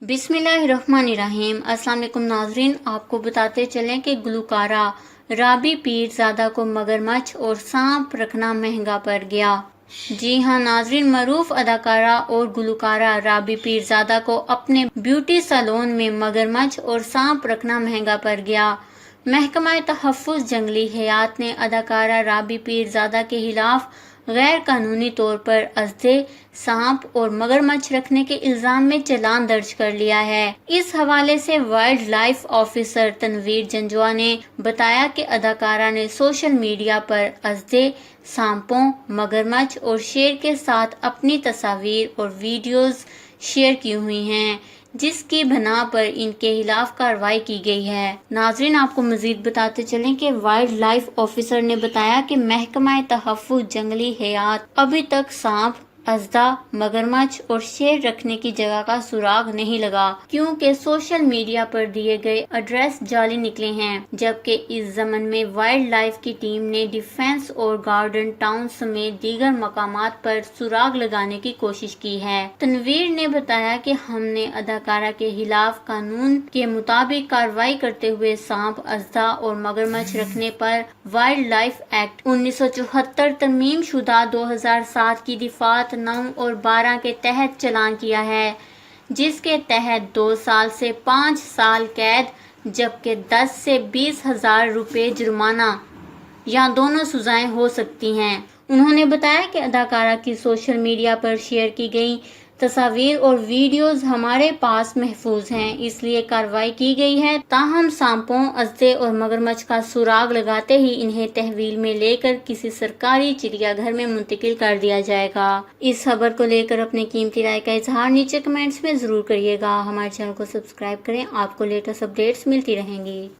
बिस्मिल्लाहिर्रहमानिर्रहीम। अस्सलाम वालेकुम नाजरीन, आपको बताते चलें कि गुलकारा राबी पीरजादा को मगरमच्छ और सांप रखना महंगा पड़ गया। जी हाँ नाजरीन, मरूफ अदाकारा और गुलकारा राबी पीरजादा को अपने ब्यूटी सैलून में मगरमच्छ और सांप रखना महंगा पड़ गया। महकमा तहफ़्फ़ुज़ जंगली हयात ने अदाकारा राबी पीरजादा के खिलाफ गैर कानूनी तौर पर अजदे, सांप और मगरमच्छ रखने के इल्जाम में चालान दर्ज कर लिया है। इस हवाले से wildlife officer Tanveer Janjua ने बताया कि अदाकारा ने सोशल मीडिया पर अजदे, सांपों, मगरमच्छ और शेर के साथ अपनी तस्वीर और वीडियोस शेयर की हुई हैं, जिसकी बना पर इनके खिलाफ कार्रवाई की गई है। नाजरीन, आपको मजीद बताते चलें कि वाइल्ड लाइफ ऑफिसर ने बताया कि महकमा तहफ़्फ़ुज़ जंगली हयात अभी तक सांप, अजदा, मगरमच्छ और शेर रखने की जगह का सुराग नहीं लगा, क्योंकि सोशल मीडिया पर दिए गए एड्रेस जाली निकले हैं। जबकि इस ज़मन में वाइल्ड लाइफ की टीम ने डिफेंस और गार्डन टाउन समेत दीगर मकामात पर सुराग लगाने की कोशिश की है। तनवीर ने बताया कि हमने अदाकारा के खिलाफ कानून के मुताबिक कार्रवाई करते हुए सांप, अजदा और मगरमच्छ रखने पर वाइल्ड लाइफ एक्ट 1974 तरमीम शुदा 2007 की दिफात 9 और 12 के तहत चालान किया है, जिसके तहत 2 साल से 5 साल कैद जबकि 10 से 20,000 रुपए जुर्माना या दोनों सजाएं हो सकती हैं। उन्होंने बताया कि अदाकारा की सोशल मीडिया पर शेयर की गई तस्वीर और वीडियोस हमारे पास महफूज हैं, इसलिए कार्रवाई की गई है। ताहम सांपों, अजदे और मगरमच्छ का सुराग लगाते ही इन्हें तहवील में लेकर किसी सरकारी चिड़ियाघर में मुंतकिल कर दिया जाएगा। इस खबर को लेकर अपनी कीमती राय का इजहार नीचे कमेंट्स में जरूर करिएगा। हमारे चैनल को सब्सक्राइब करें, आपको लेटेस्ट अपडेट्स मिलती रहेंगी।